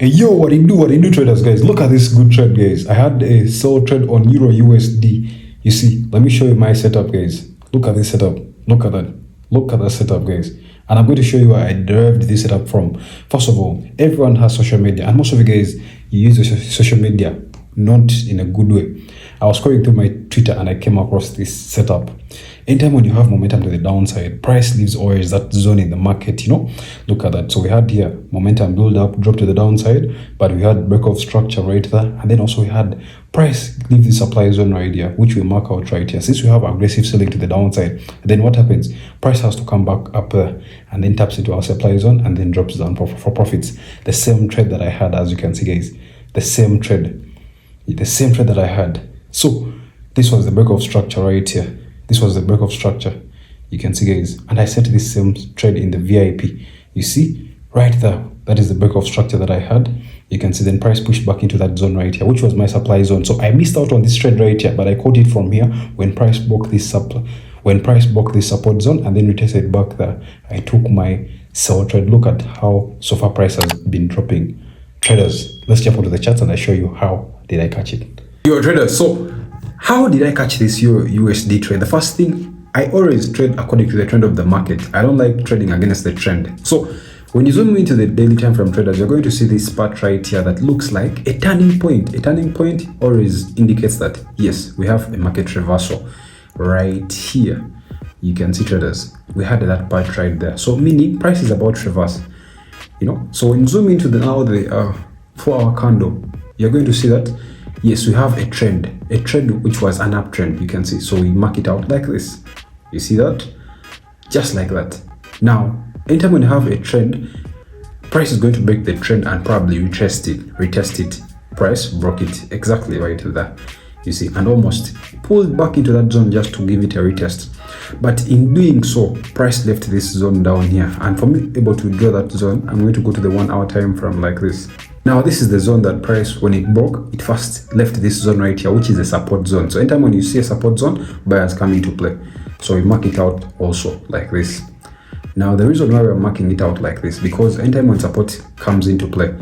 Hey, yo, what do you do, traders, guys? Look at this good trade, guys. I had a sell trade on EURUSD. You see, let me show you my setup, guys. Look at this setup. Look at that. Look at that setup, guys. And I'm going to show you where I derived this setup from. First of all, everyone has social media, and most of you guys, you use social media not in a good way. I was scrolling through my Twitter and I came across this setup. Anytime when you have momentum to the downside, price leaves always that zone in the market, Look at that. So we had here momentum build up, drop to the downside, but we had break of structure right there. And then also we had price leave the supply zone right here, which we mark out right here. Since we have aggressive selling to the downside, then what happens? Price has to come back up there and then taps into our supply zone and then drops down for profits. The same trade that I had, as you can see, guys, the same trade that I had. So this was the break of structure right here. This was the break of structure, you can see, guys, and I set this same trade in the VIP. You see right there, that is the break of structure that I had. You can see then price pushed back into that zone right here, which was my supply zone. So I missed out on this trade right here, but I caught it from here when price broke this support zone and then retested back there. I took my sell trade. Look at how so far price has been dropping. Traders, let's jump onto the charts and I show you how did I catch it. Your traders, so how did I catch this USD trade? The first thing, I always trade according to the trend of the market. I don't like trading against the trend. So when you zoom into the daily time frame, traders, you're going to see this part right here that looks like a turning point. A turning point always indicates that, yes, we have a market reversal right here. You can see, traders, we had that part right there. So meaning price is about to reverse. So when you zoom into the 4-hour candle, you're going to see that, yes, we have a trend which was an uptrend, you can see. So we mark it out like this. You see that? Just like that. Now, anytime when you have a trend, price is going to break the trend and probably retest it. Price broke it exactly right there. You see, and almost pulled back into that zone just to give it a retest. But in doing so, price left this zone down here. And for me able to draw that zone, I'm going to go to the 1-hour time frame like this. Now, this is the zone that price, when it broke, it first left this zone right here, which is a support zone. So anytime when you see a support zone, buyers come into play. So we mark it out also like this. Now, the reason why we're marking it out like this, because anytime when support comes into play,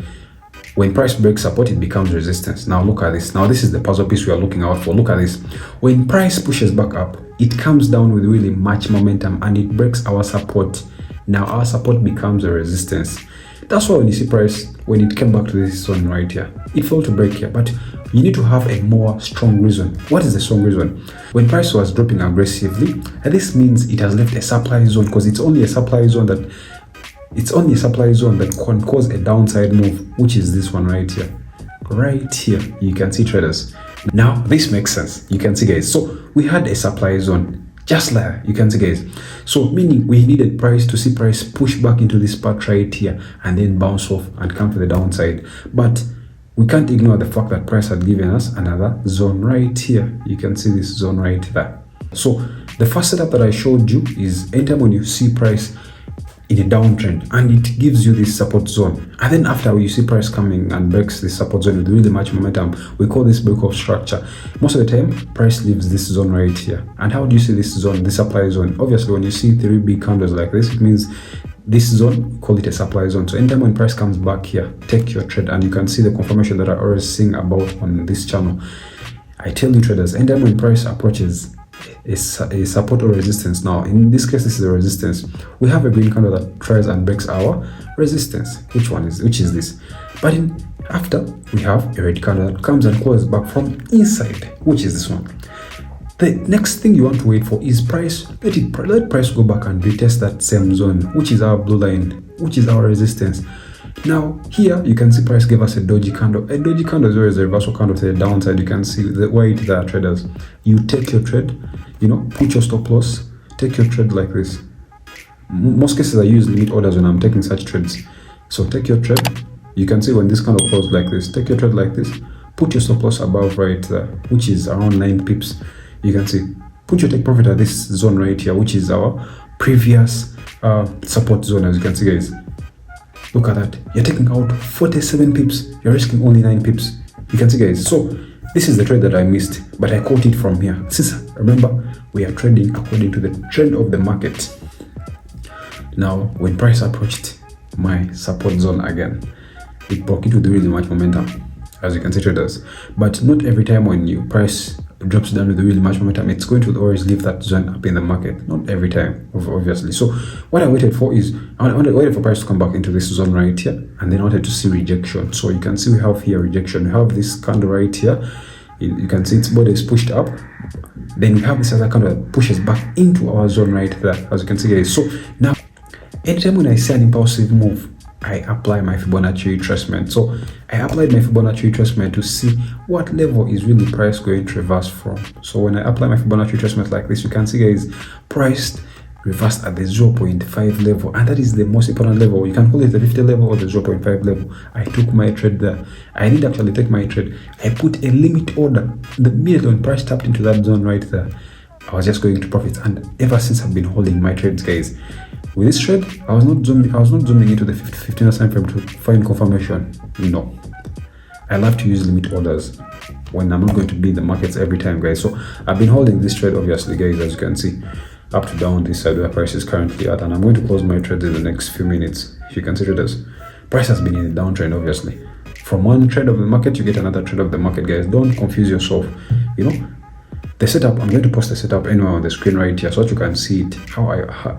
when price breaks support, it becomes resistance. Now look at this. Now this is the puzzle piece we are looking out for. Look at this. When price pushes back up, it comes down with really much momentum and it breaks our support. Now our support becomes a resistance. That's why when you see price, when it came back to this zone right here, it failed to break here, but you need to have a more strong reason. What is the strong reason? When price was dropping aggressively, and this means it has left a supply zone, because it's only a supply zone that can cause a downside move, which is this one right here. Right here, you can see, traders. Now this makes sense. You can see, guys. So we had a supply zone, just like you can see, guys. So meaning we needed price to see price push back into this part right here and then bounce off and come to the downside. But we can't ignore the fact that price had given us another zone right here. You can see this zone right there. So the first setup that I showed you is anytime when you see price in a downtrend and it gives you this support zone, and then after you see price coming and breaks this support zone with really much momentum, we call this break of structure. Most of the time price leaves this zone right here. And how do you see this zone, this supply zone? Obviously when you see 3 big candles like this, it means this zone, call it a supply zone. So anytime when price comes back here, take your trade. And you can see the confirmation that I always sing about on this channel. I tell you, traders, anytime when price approaches a support or resistance, now in this case this is a resistance, we have a green candle that tries and breaks our resistance, which is this. But after, we have a red candle that comes and calls back from inside, which is this one. The next thing you want to wait for is price. Let price go back and retest that same zone, which is our blue line, which is our resistance. Now here you can see price gave us a doji candle. A doji candle is always a reversal candle to the downside. You can see the white there, traders. You take your trade, put your stop loss, take your trade like this. Most cases I use limit orders when I'm taking such trades. So take your trade. You can see when this candle closes like this, take your trade like this, put your stop loss above right there, which is around 9 pips. You can see, put your take profit at this zone right here, which is our previous support zone, as you can see, guys. Look at that. You're taking out 47 pips. You're risking only 9 pips. You can see, guys. So this is the trade that I missed, but I caught it from here. Since remember, we are trading according to the trend of the market. Now, when price approached my support zone again, it broke it with really much momentum, as you can see, traders. But not every time when your price drops down with really much momentum, it's going to always leave that zone up in the market. Not every time, obviously. So what I waited for is, I waited for price to come back into this zone right here, and then I wanted to see rejection. So you can see we have here rejection. We have this candle right here. You can see its body is pushed up. Then we have this other candle that pushes back into our zone right there, as you can see, guys. So now, anytime when I see an impulsive move, I apply my Fibonacci retracement. So I applied my Fibonacci retracement to see what level is really price going to reverse from. So when I apply my Fibonacci retracement like this, you can see, guys, price reversed at the 0.5 level, and that is the most important level. You can call it the 50 level or the 0.5 level. I took my trade there. I didn't actually take my trade. I put a limit order. The minute when price tapped into that zone right there, I was just going to profit, and ever since I've been holding my trades, guys. With this trade, I was not zooming into the 15 time frame to find confirmation. No, I love to use limit orders when I'm not going to be in the markets every time, guys. So I've been holding this trade, obviously, guys, as you can see, up to down this side where price is currently at, and I'm going to close my trades in the next few minutes. If you consider this, price has been in a downtrend, obviously. From one trade of the market, you get another trade of the market, guys. Don't confuse yourself. You know, the setup, I'm going to post the setup anywhere on the screen right here so that you can see it.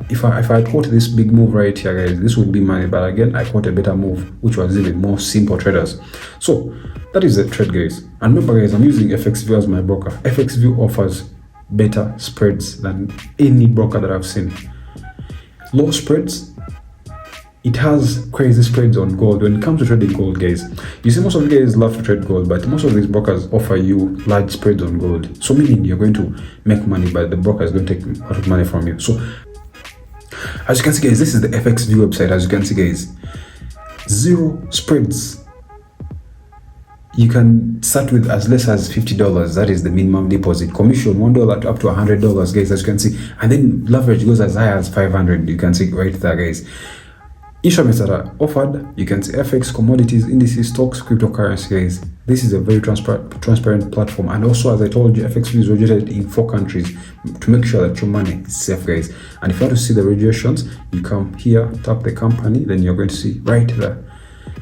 If I caught this big move right here, guys, this would be money. But again, I caught a better move, which was even more simple, traders. So that is the trade, guys. And remember, guys, I'm using FXView as my broker. FXView offers better spreads than any broker that I've seen. Low spreads. It has crazy spreads on gold. When it comes to trading gold, guys, you see most of you guys love to trade gold, but most of these brokers offer you large spreads on gold. So meaning you're going to make money, but the broker is going to take a lot of money from you. So as you can see, guys, this is the FXView website. As you can see, guys, zero spreads. You can start with as less as $50. That is the minimum deposit. Commission $1 to up to $100, guys, as you can see. And then leverage goes as high as 500. You can see right there, guys. Instruments that are offered, you can see FX, commodities, indices, stocks, cryptocurrency, guys. This is a very transparent platform. And also, as I told you, FXV is regulated in 4 countries to make sure that your money is safe, guys. And if you want to see the regulations, you come here, tap the company, then you're going to see right there.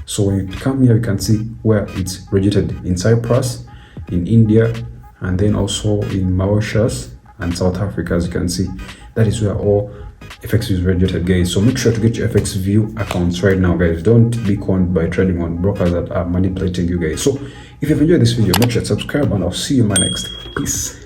So when you come here, you can see where it's registered in Cyprus, in India, and then also in Mauritius and South Africa. As you can see, that is where all FXView is registered, guys. So make sure to get your FXView accounts right now, guys. Don't be conned by trading on brokers that are manipulating you, guys. So if you've enjoyed this video, make sure to subscribe, and I'll see you in my next. Peace.